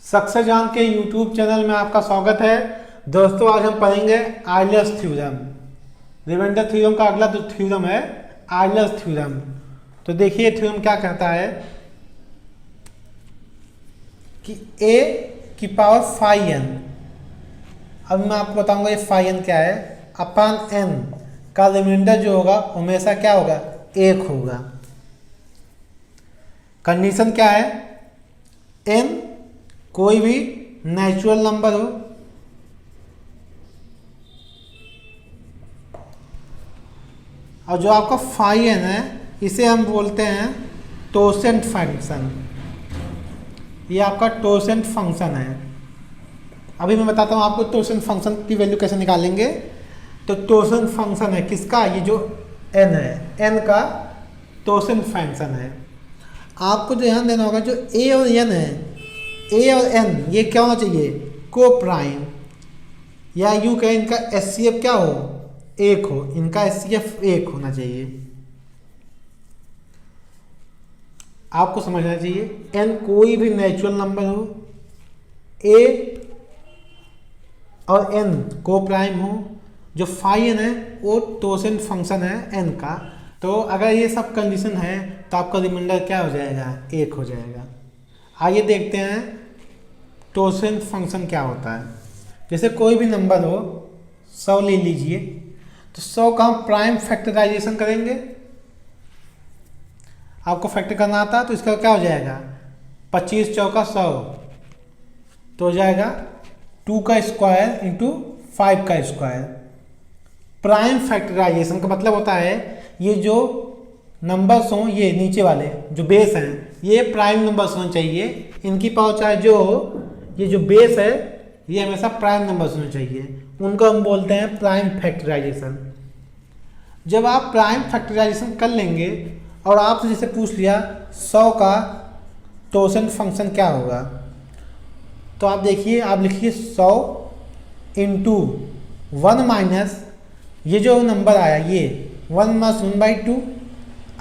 Success जान के YouTube channel में आपका स्वागत है। दोस्तों आज हम पढ़ेंगे आइलर्स थ्योरम। रिमाइंडर थ्योरम का अगला जो थ्योरम है आइलर्स थ्योरम। तो देखिए थ्योरम क्या कहता है कि a की पावर फाई n, अब मैं आपको बताऊंगा ये फाई n क्या है, अपान n का रिमाइंडर जो होगा हमेशा क्या होगा, एक होगा। कंडीशन क्या है, n कोई भी नेचुरल नंबर हो और जो आपका फाई n है इसे हम बोलते हैं टोसेंट फंक्शन। ये आपका टोसेंट फंक्शन है। अभी मैं बताता हूँ आपको टोसेंट फंक्शन की वैल्यू कैसे निकालेंगे। तो टोसेंट फंक्शन है किसका, ये जो n है, n का टोसेंट फंक्शन है। आपको ध्यान देना होगा जो a और n है, a और n ये क्या होना चाहिए, को प्राइम, या यूं कहें इनका HCF क्या हो, एक हो। इनका HCF एक होना चाहिए। आपको समझना चाहिए n कोई भी नेचुरल नंबर हो, a और n को प्राइम हो, जो फाई n है वो टोसेंट फंक्शन है n का। तो अगर ये सब कंडीशन है तो आपका रिमाइंडर क्या हो जाएगा, एक हो जाएगा। आइए देखते हैं टोसेंट फंक्शन क्या होता है। जैसे कोई भी नंबर हो, 100 ले लीजिए, तो 100 का हम प्राइम फैक्टराइजेशन करेंगे। आपको फैक्टर करना आता है तो इसका क्या हो जाएगा, 25 चौका 100 तो हो जाएगा 2 का स्क्वायर इंटू 5 का स्क्वायर। प्राइम फैक्टराइजेशन का मतलब होता है ये जो नंबर्स हों, ये नीचे वाले जो बेस हैं ये प्राइम नंबर्स होने चाहिए। इनकी पावर चाहे जो हो, ये जो बेस है ये हमेशा प्राइम नंबर्स होने चाहिए। उनको हम बोलते हैं प्राइम फैक्टराइजेशन। जब आप प्राइम फैक्टराइजेशन कर लेंगे और आपसे जैसे पूछ लिया 100 का टोसेंट फंक्शन क्या होगा, तो आप देखिए, आप लिखिए 100 इंटू 1 माइनस ये जो नंबर आया ये 1 माइनस 1/2,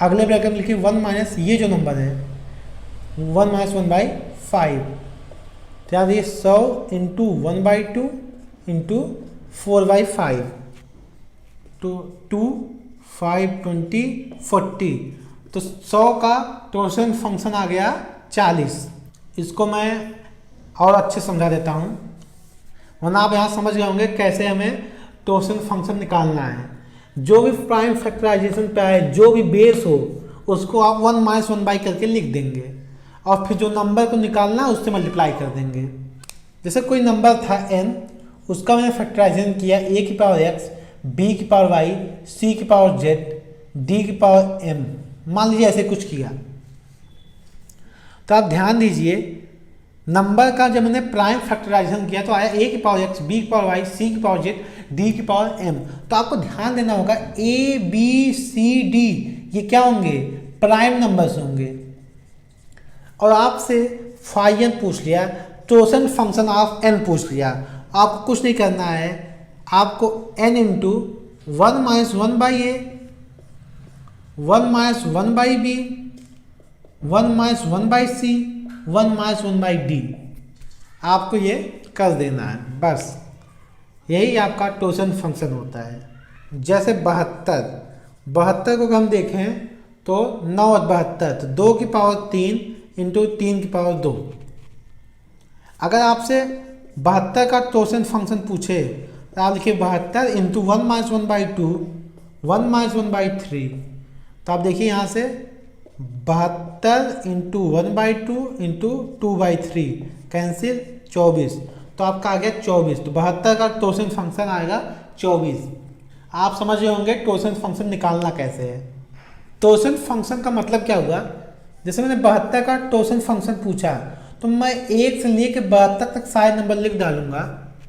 अगले ब्रैकेट में लिखिए 1 माइनस ये जो नंबर है 1 माइनस 1/5। तो याद ये 100 इंटू 1/2 इंटू 4/5 तो 2 5 20 40। तो 100 का टोसेंट फंक्शन आ गया 40। इसको मैं और अच्छे समझा देता हूँ, वरना आप यहाँ समझ गए होंगे कैसे हमें टोसेंट फंक्शन निकालना है। जो भी प्राइम फैक्टराइजेशन पे आए, जो भी बेस हो, उसको आप 1 माइनस 1 करके लिख देंगे और फिर जो नंबर को निकालना है उससे मल्टीप्लाई कर देंगे। जैसे कोई नंबर था n, उसका मैंने फैक्टराइजेशन किया a की पावर x, b की पावर y, c की पावर z, d की पावर m, मान लीजिए ऐसे कुछ किया। तो आप ध्यान दीजिए नंबर का जब मैंने प्राइम फैक्टराइजेशन किया तो आया a की पावर x, b की पावर y, c की पावर z, d की पावर m। तो आपको ध्यान देना होगा a b c d ये क्या होंगे, प्राइम नंबर्स होंगे। और आपसे फाई n पूछ लिया, टोसेंट फंक्शन ऑफ n पूछ लिया, आपको कुछ नहीं करना है, आपको n into 1 minus 1/a, 1 minus 1/b, 1 minus 1/c, 1 minus 1/d आपको ये कर देना है। बस यही आपका टोसेंट फंक्शन होता है। जैसे 72 को हम देखें तो 9 और 72 तो 2 की पावर 3 इंटू 3 की पावर 2। अगर आपसे 72 का टोसेंट फंक्शन पूछे तो आप लिखिए 72 इंटू 1 माइनस 1/2, 1 माइनस 1/3। तो आप देखिए यहाँ से 72 इंटू 1/2 इंटू 2/3 कैंसिल 24, तो आपका आ गया 24। तो 72 का टोसेंट फंक्शन आएगा 24। आप समझ रहे होंगे टोसेंट फंक्शन निकालना कैसे है। टोसेंट फंक्शन का मतलब क्या हुआ, जैसे मैंने 72 का टोसेंट फंक्शन पूछा तो मैं 1 से लेके 72 तक सारे नंबर लिख डालूंगा।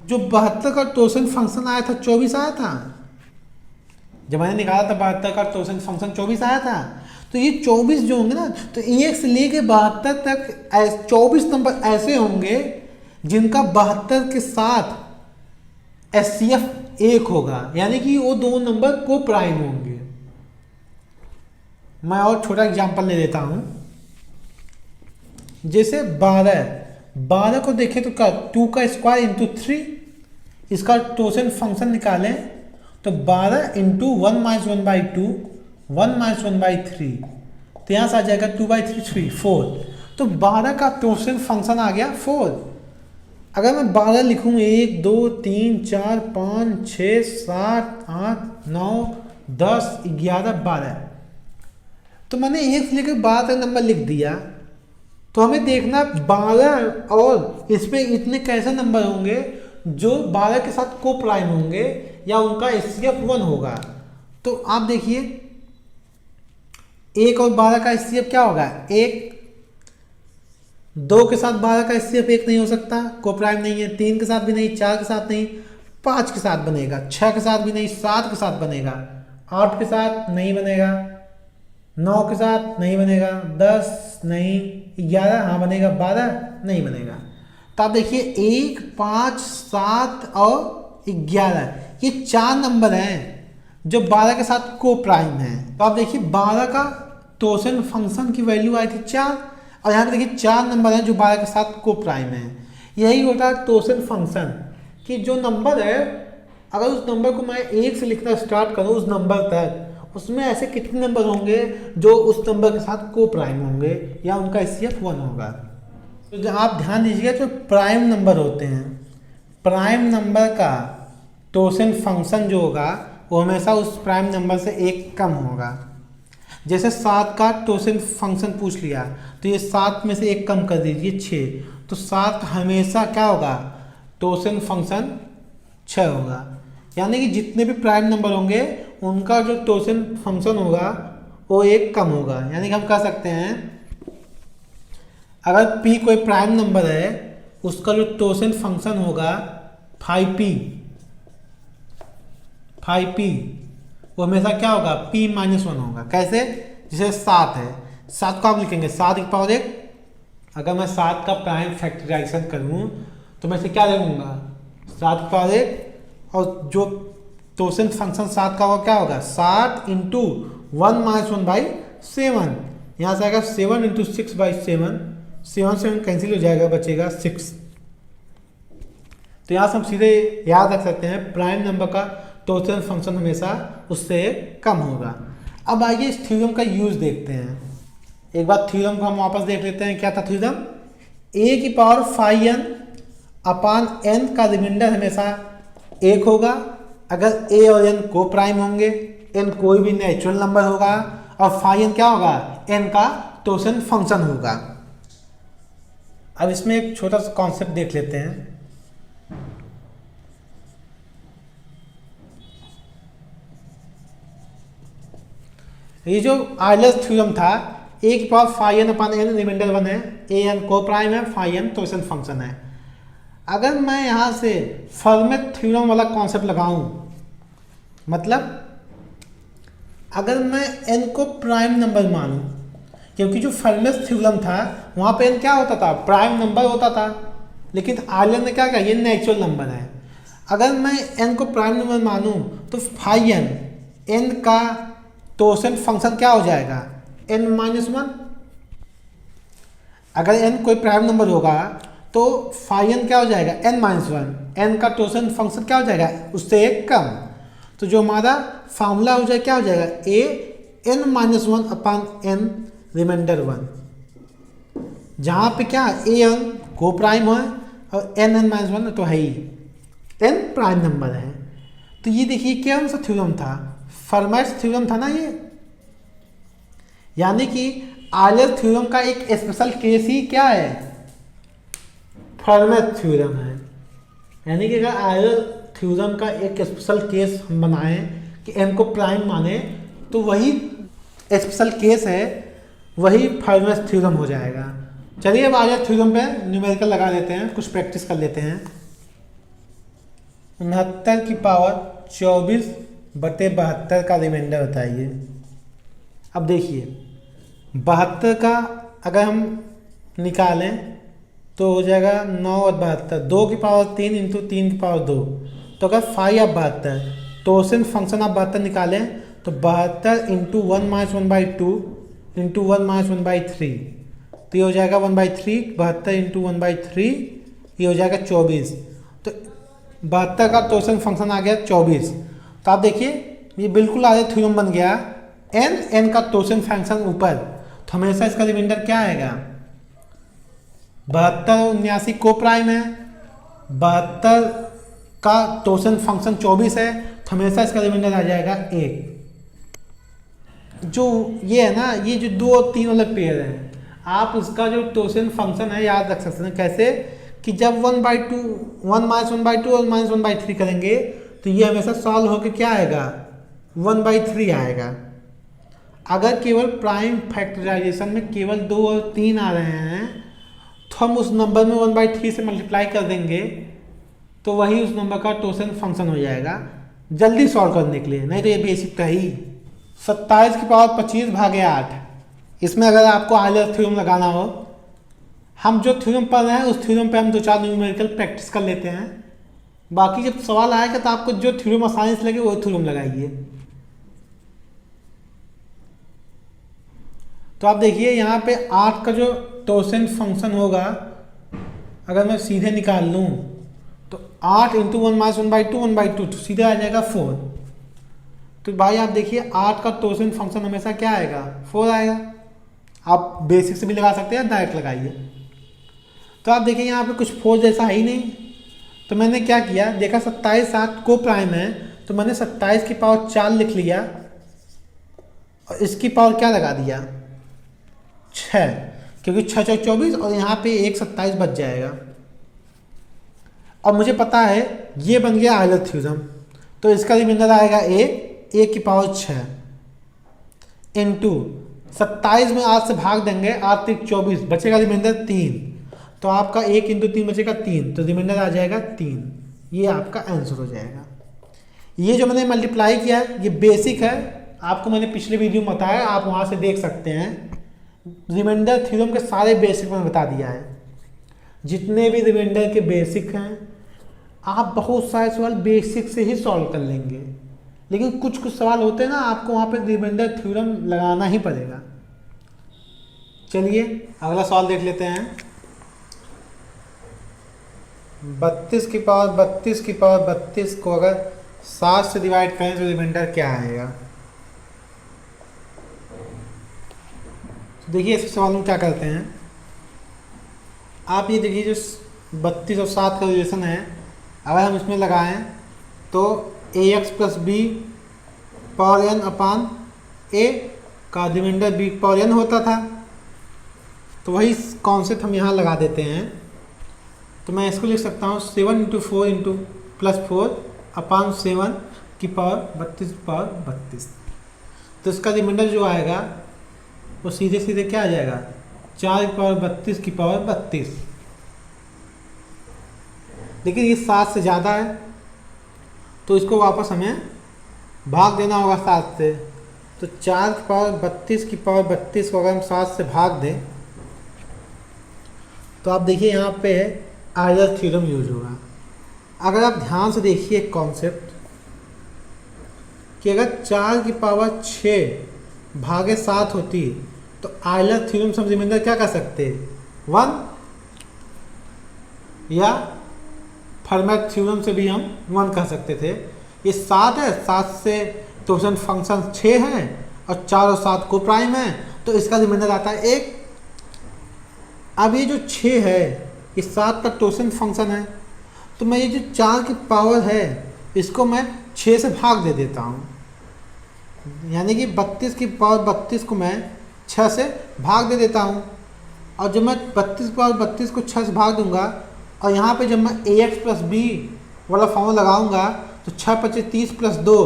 जो 72 का टोसेंट फंक्शन आया था 24 आया था, जब मैंने निकाला था 72 का टोसेंट फंक्शन 24 आया था। तो ये 24 जो होंगे ना, तो 1 से लेके 72 तक 24 नंबर ऐसे होंगे जिनका 72 के साथ HCF एक होगा, यानी कि वो दो नंबर को प्राइम होंगे। मैं और छोटा एग्जांपल ले लेता हूं। जैसे 12 12 को देखें तो क्या 2 का स्क्वायर इंटू 3, इसका टोसन फंक्शन निकालें तो 12 इंटू 1 माइनस 1/2, 1 माइनस 1/3, तो यहाँ से आ जाएगा 2/3 3 4। तो 12 का टोसन फंक्शन आ गया 4। अगर मैं 12 लिखूँ 1 2 3 4 5 6 7 8 9 10 11 12, तो मैंने 1 से लेकर 12 तक नंबर लिख दिया। तो हमें देखना 12 और इसमें इतने कैसे नंबर होंगे जो 12 के साथ को प्राइम होंगे या उनका एचसीएफ 1 होगा। तो आप देखिए 1 और 12 का एचसीएफ क्या होगा 1, 2 के साथ 12 का एचसीएफ 1 नहीं हो सकता, को प्राइम नहीं है, 3 के साथ भी नहीं, 4 के साथ नहीं, 5 के साथ बनेगा, 6 के साथ भी नहीं, 7 के साथ बनेगा, 8 के साथ नहीं बनेगा, 9 के साथ नहीं बनेगा, 10 नहीं, 11 हाँ बनेगा, 12 नहीं बनेगा। तो आप देखिए 1 5 7 और 11 ये 4 नंबर हैं जो 12 के साथ को प्राइम है। तो आप देखिए 12 का टोसन फंक्शन की वैल्यू आई थी 4, और यहाँ पे देखिए 4 नंबर हैं जो 12 के साथ को प्राइम है। यही होता है टोसन फंक्शन कि जो नंबर है अगर उस नंबर को मैं 1 से लिखना स्टार्ट करूँ उस नंबर तक, उसमें ऐसे कितने नंबर होंगे जो उस नंबर के साथ को प्राइम होंगे या उनका एचसीएफ 1 होगा। तो जो आप ध्यान दीजिएगा जो प्राइम नंबर होते हैं, प्राइम नंबर का टोसन फंक्शन जो होगा वो हमेशा उस प्राइम नंबर से 1 कम होगा। जैसे 7 का टोसन फंक्शन पूछ लिया तो ये 7 में से 1 कम कर दीजिए 6, तो 7 हमेशा क्या होगा टोसन फंक्शन 6 होगा। यानी कि जितने भी प्राइम नंबर होंगे उनका जो टोसन फंक्शन होगा वो 1 कम होगा। यानी कि हम कह सकते हैं अगर p कोई प्राइम नंबर है उसका जो टोसन फंक्शन होगा 5p वो हमेशा क्या होगा p-1 होगा। कैसे, जैसे 7 है, 7 को आप लिखेंगे 7 की पावर 1, अगर मैं 7 का प्राइम फैक्टराइजेशन करूँ तो मैं इसे क्या लिखूंगा 7 की पावर 1, और जो टोसन फंक्शन 7 का क्या होगा 7 इंटू 1 माइनस 1/7, यहाँ से आएगा 7 इंटू 6/7, 7 से कैंसिल हो जाएगा बचेगा 6। तो यहाँ से हम सीधे याद रख सकते हैं प्राइम नंबर का टोसन फंक्शन हमेशा उससे कम होगा। अब आइए इस थ्योरम का यूज देखते हैं। एक बार थ्योरम को हम वापस देख लेते हैं। क्या था थ्योरम, a की पावर 5n अपान n का रिमाइंडर हमेशा 1 होगा अगर a और n को प्राइम होंगे, n कोई भी नेचुरल नंबर होगा, और 5n क्या होगा n का टोसन फंक्शन होगा। अब इसमें एक छोटा सा कॉन्सेप्ट देख लेते हैं। ये जो आयलर्स थ्योरम था a की पावर 5n अपान n रिमाइंडर 1 है, an को प्राइम है, 5n टोसन फंक्शन है। अगर मैं यहाँ से फर्मेट थ्योरम वाला कॉन्सेप्ट लगाऊं, मतलब अगर मैं n को प्राइम नंबर मानूं, क्योंकि जो फर्मेट थ्योरम था वहाँ पे n क्या होता था प्राइम नंबर होता था, लेकिन आयलर ने क्या कहा ये नेचुरल नंबर है। अगर मैं n को प्राइम नंबर मानूं तो 5n n का टोसन फंक्शन क्या हो जाएगा n-1। अगर n कोई प्राइम नंबर होगा तो 5n क्या हो जाएगा n-1, n का टोसन फंक्शन क्या हो जाएगा उससे 1 कम। तो जो हमारा फार्मूला हो जाएगा क्या हो जाएगा a n-1 upon n reminder 1, जहाँ पे क्या an को प्राइम है और n-1 तो है ही, n प्राइम नंबर है। तो ये देखिए कौन सा थ्योरम था, फर्मेट थ्योरम था ना ये। यानी कि आयलर थ्योरम का एक स्पेशल केस ही क्या है फर्मेट थ्योरम है। यानी कि अगर आयलर थ्योरम का एक स्पेशल केस हम बनाएं कि n को प्राइम माने तो वही स्पेशल केस है, वही फर्मेट थ्योरम हो जाएगा। चलिए अब आयलर थ्योरम पे न्यूमेरिकल लगा देते हैं, कुछ प्रैक्टिस कर लेते हैं। 69 की पावर 24/72 का रिमाइंडर बताइए। अब देखिए 72 का अगर हम निकालें तो हो जाएगा 9 और 72, 2 की पावर 3 इंटू 3 की पावर 2, तो अगर 5 या 72 टोसन फंक्शन आप 72 निकालें तो 72 इंटू 1 माइनस 1/2 इंटू 1 माइनस 1/3, तो ये हो जाएगा 1/3, 72 इंटू 1/3, ये हो जाएगा 24। तो 72 का तोसन फंक्शन आ गया 24। तो आप देखिए ये बिल्कुल आगे थ्योरम बन गया, एन का तोसन फंक्शन ऊपर, तो हमेशा इसका रिमाइंडर क्या आएगा, 72 79 को प्राइम है, 72 का तोसन फंक्शन 24 है, तो हमेशा इसका रिमाइंडर आ जाएगा 1। जो ये है ना, ये जो 2 और 3 वाले पेयर हैं, आप इसका जो तोसन फंक्शन है याद रख सकते हैं कैसे, कि जब 1/2 1 - 1/2 और -1/3 करेंगे तो ये हमेशा सॉल्व होकर क्या आएगा, 1/3 आएगा। अगर केवल प्राइम फैक्टराइजेशन में केवल 2 और 3 आ रहे हैं तो हम उस नंबर में 1/3 से मल्टीप्लाई कर देंगे, तो वही उस नंबर का तोसन फंक्शन हो जाएगा जल्दी सॉल्व करने के लिए। नहीं तो ये बेसिक का ही 27 की पावर 25 भागे 8, इसमें अगर आपको आयलर थ्योरम लगाना हो, हम जो थ्योरम पढ़ रहे हैं उस थ्योरम पे हम 2-4 न्यूमेरिकल प्रैक्टिस कर लेते हैं, बाकी जब सवाल आएगा तो आपको जो थ्योरम आसानी से लगे वो थ्योरम लगाइए। तो आप देखिए यहाँ पे 8 का जो तोसन फंक्शन होगा, अगर मैं सीधे निकाल लूँ तो 8 इंटू 1 - 1/2 1/2, तो सीधे आ जाएगा 4। तो भाई आप देखिए 8 का तोसन फंक्शन हमेशा क्या आएगा, 4 आएगा। आप बेसिक से भी लगा सकते हैं, डायरेक्ट लगाइए। तो आप देखिए यहाँ पे कुछ 4 जैसा है ही नहीं, तो मैंने क्या किया, देखा 27 7 को प्राइम है, तो मैंने 27 की पावर 4 लिख लिया और इसकी पावर क्या लगा दिया 6, क्योंकि 6 × 4 = 24 और यहाँ पे 1 27 बच जाएगा। और मुझे पता है ये बन गया आयलर थ्योरम, तो इसका रिमाइंडर आएगा 1 की पावर 6 इंटू 27 में 8 से भाग देंगे, 8 × 24 बचेगा रिमाइंडर 3, तो आपका 1 × 3 बचेगा 3, तो रिमाइंडर आ जाएगा 3। ये आपका आंसर हो जाएगा। ये जो मैंने मल्टीप्लाई किया है ये बेसिक है, आपको मैंने पिछले वीडियो में बताया, आप वहाँ से देख सकते हैं। रिमाइंडर थ्योरम के सारे बेसिक मैंने बता दिया है, जितने भी रिमाइंडर के बेसिक हैं आप बहुत सारे सवाल बेसिक से ही सॉल्व कर लेंगे, लेकिन कुछ कुछ सवाल होते हैं ना आपको वहाँ पे रिमाइंडर थ्योरम लगाना ही पड़ेगा। चलिए अगला सवाल देख लेते हैं। 32 की पावर 32 को अगर 7 से डिवाइड करें तो रिमाइंडर क्या आएगा। तो देखिए इस सवाल में क्या करते हैं, आप ये देखिए जो 32 और 7 का रिलेशन है, अगर हम इसमें लगाएं तो ax + b पावर n अपान a का रिमाइंडर b पावर n होता था, तो वही कॉन्सेप्ट हम यहाँ लगा देते हैं। तो मैं इसको लिख सकता हूँ 7 × 4 + 4 अपान 7 की पावर 32। तो इसका रिमाइंडर जो आएगा वो सीधे सीधे क्या आ जाएगा, 4 की पावर 32 की पावर 32। लेकिन ये 7 से ज़्यादा है तो इसको वापस हमें भाग देना होगा 7 से। तो 4 की पावर 32 की पावर 32 को अगर हम 7 से भाग दें तो आप देखिए यहाँ पे आयलर थ्योरम यूज होगा। अगर आप ध्यान से देखिए कॉन्सेप्ट कि अगर 4 की पावर 6 भागे 7 होती तो आयलर थ्योरम से हम रिमाइंडर क्या कर सकते, 1, या फर्मेट थ्योरम से भी हम 1 कर सकते थे। ये 7 है, 7 से तोसन फंक्शन 6 है और 4 और 7 को प्राइम है, तो इसका रिमाइंडर आता है 1। अब ये जो 6 है ये 7 का तोसन फंक्शन है, तो मैं ये जो 4 की पावर है इसको मैं 6 से भाग दे देता हूँ, यानी कि 32 की पावर 32 को मैं 6 से भाग दे देता हूँ। और जब मैं 32 की पावर 32 को 6 से भाग दूंगा और यहाँ पे जब मैं ax + b वाला फॉर्मूला लगाऊंगा तो 6 × 25 30 + 2,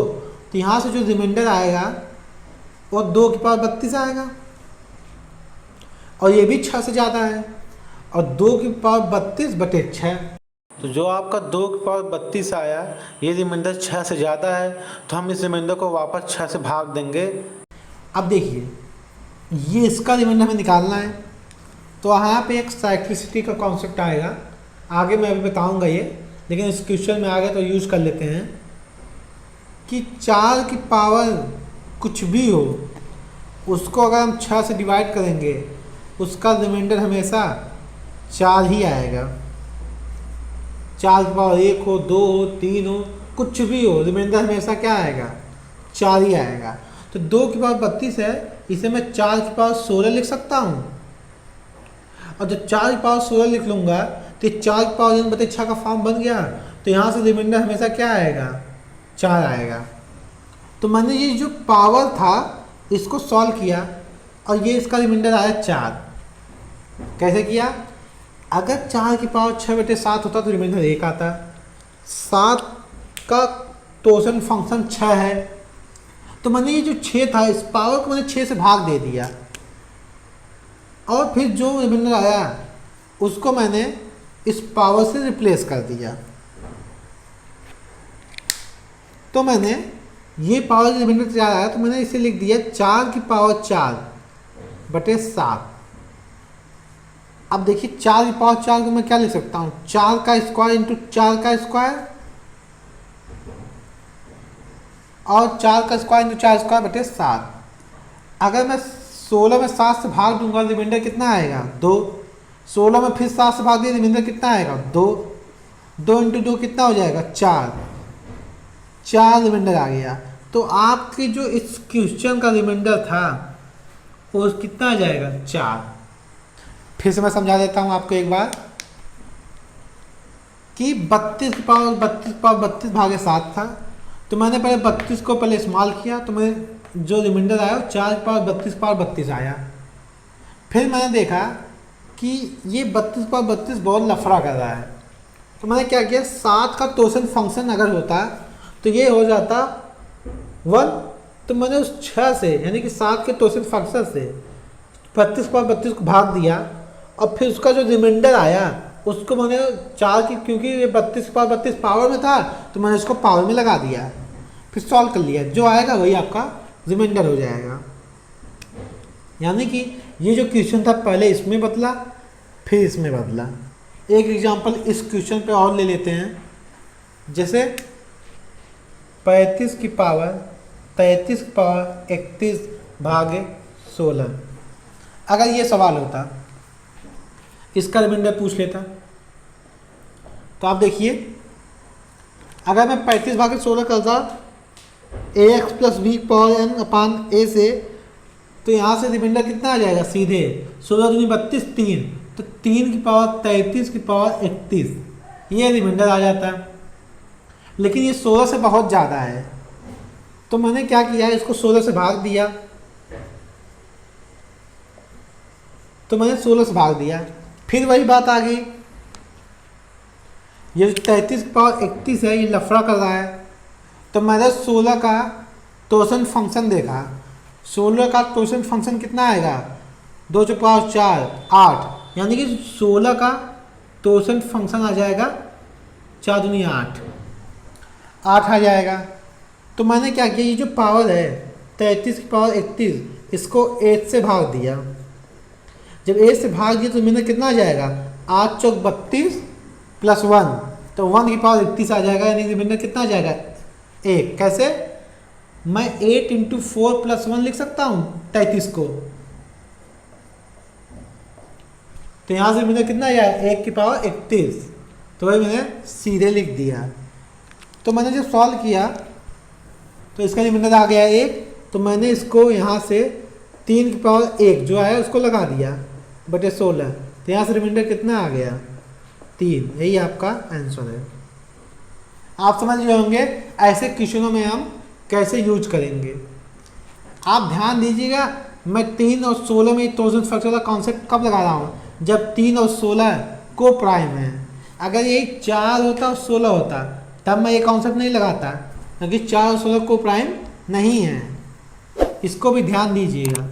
तो यहाँ से जो रिमाइंडर आएगा वो 2 की पावर 32 आएगा, और ये भी 6 से ज़्यादा है, और 2 की पावर 32/6। तो जो आपका 2 की पावर 32 आया ये रिमाइंडर 6 से ज़्यादा है, तो हम इस रिमाइंडर को वापस 6 से भाग देंगे। अब देखिए ये इसका रिमाइंडर हमें निकालना है, तो यहाँ पे एक साइक्लिसिटी का कॉन्सेप्ट आएगा, आगे मैं अभी बताऊंगा ये, लेकिन इस क्वेश्चन में आगे तो यूज़ कर लेते हैं कि 4 की पावर कुछ भी हो उसको अगर हम 6 से डिवाइड करेंगे उसका रिमाइंडर हमेशा 4 ही आएगा। 4 की पावर 1 हो, 2 हो, 3 हो, कुछ भी हो, रिमाइंडर हमेशा क्या आएगा? 4 ही आएगा। तो 2 की पावर 32 है, इसे मैं 4 की पावर 16 लिख सकता हूँ। और जब 4 की पावर 16 लिख लूँगा तो ये 4 की पावर n/6 का फॉर्म बन गया। तो यहाँ से रिमाइंडर हमेशा क्या आएगा? 4 आएगा। तो मैंने ये जो पावर था इसको सॉल्व किया और ये इसका रिमाइंडर आया 4। कैसे किया? अगर 4 की पावर 6/7 होता तो रिमाइंडर 1 आता। 7 का तोसन फंक्शन 6 है, तो मैंने ये जो 6 था इस पावर को मैंने 6 से भाग दे दिया और फिर जो रिमाइंडर आया उसको मैंने इस पावर से रिप्लेस कर दिया। तो मैंने ये पावर रिमाइंडर 4 आया तो मैंने इसे लिख दिया 4 की पावर 4/7। अब देखिए 4 की पावर 4 को मैं क्या लिख सकता हूँ? 4 का स्क्वायर इंटू 4 का स्क्वायर और 4 का स्क्वायर इंटू 4 स्क्वायर/7। अगर मैं 16 में 7 से भाग दूंगा रिमाइंडर कितना आएगा? 2। 16 में फिर 7 से भाग दिया रिमाइंडर कितना आएगा? 2। 2 इंटू 2 कितना हो जाएगा? 4। 4 रिमाइंडर आ गया। तो आपकी जो इस क्वेश्चन का रिमाइंडर था वो कितना आ जाएगा? 4। फिर से मैं समझा देता हूँ आपको एक बार कि 32 की पावर 32 भागे 7 था। तो मैंने पहले 32 को पहले इस्तेमाल किया तो मैं जो रिमाइंडर आया 4 की पावर 32 आया। फिर मैंने देखा कि ये 32 पावर 32 बहुत लफड़ा कर रहा है, तो मैंने क्या किया? 7 का तोसन फंक्शन अगर होता तो ये हो जाता 1। तो मैंने उस 6 से यानी कि 7 के तोसन फंक्शन से 32 पावर 32 को भाग दिया और फिर उसका जो रिमाइंडर आया उसको मैंने 4 की, क्योंकि ये 32 पावर 32 पावर में था तो मैंने इसको पावर में लगा दिया, फिर सॉल्व कर लिया। जो आएगा वही आपका रिमाइंडर हो जाएगा। यानी कि ये जो क्वेश्चन था पहले इसमें बदला फिर इसमें बदला। एक एग्जांपल इस क्वेश्चन पे और ले लेते हैं। जैसे 35 की पावर 31 भागे 16। अगर ये सवाल होता इसका रिमाइंडर पूछ लेता तो आप देखिए, अगर मैं 35 भागे 16 करता ax plus B power n अपान a से, तो यहाँ से रिमाइंडर कितना आ जाएगा? सीधे 16 दूनी 32 3, तो 3 की पावर 33 की पावर 31, ये रिमाइंडर आ जाता है। लेकिन ये 16 से बहुत ज़्यादा है तो मैंने क्या किया? इसको 16 से भाग दिया। तो मैंने 16 से भाग दिया, फिर वही बात आ गई, ये 33 की पावर 31 है, ये लफड़ा कर रहा है। तो मैंने 16 का तोसन फंक्शन देखा। 16 का तोसन फंक्शन कितना आएगा? 2 की पावर 4 8, यानी कि 16 का तोसन फंक्शन आ जाएगा 4 दूनी 8 आ जाएगा। तो मैंने क्या किया? ये जो पावर है 33 की पावर 31 इसको 8 से भाग दिया। जब 8 से भाग दिया तो मैंने कितना आ जाएगा? 8 चौक 32 प्लस 1, तो 1 की पावर 31 आ जाएगा, यानी रिमाइंडर कितना आ जाएगा? 1। कैसे? मैं 8 इंटू 4 प्लस 1 लिख सकता हूँ 33 को, तो यहाँ से रिमाइंडर कितना आ जाएगा? 1 की पावर 31, तो वही मैंने सीधे लिख दिया। तो मैंने जब सॉल्व किया तो इसका रिमाइंडर आ गया 1, तो मैंने इसको यहाँ से 3 की पावर 1 जो आया उसको लगा दिया बटे 16, तो यहाँ से रिमाइंडर कितना आ गया? 3। यही आपका आंसर है। आप समझ गए होंगे ऐसे क्वेश्चनों में हम कैसे यूज करेंगे। आप ध्यान दीजिएगा, मैं 3 और 16 में तोसन फैक्टर का कॉन्सेप्ट कब लगा रहा हूँ? जब 3 और 16 को प्राइम है। अगर ये 4 होता और 16 होता तब मैं ये कॉन्सेप्ट नहीं लगाता, क्योंकि 4 और 16 को प्राइम नहीं है। इसको भी ध्यान दीजिएगा।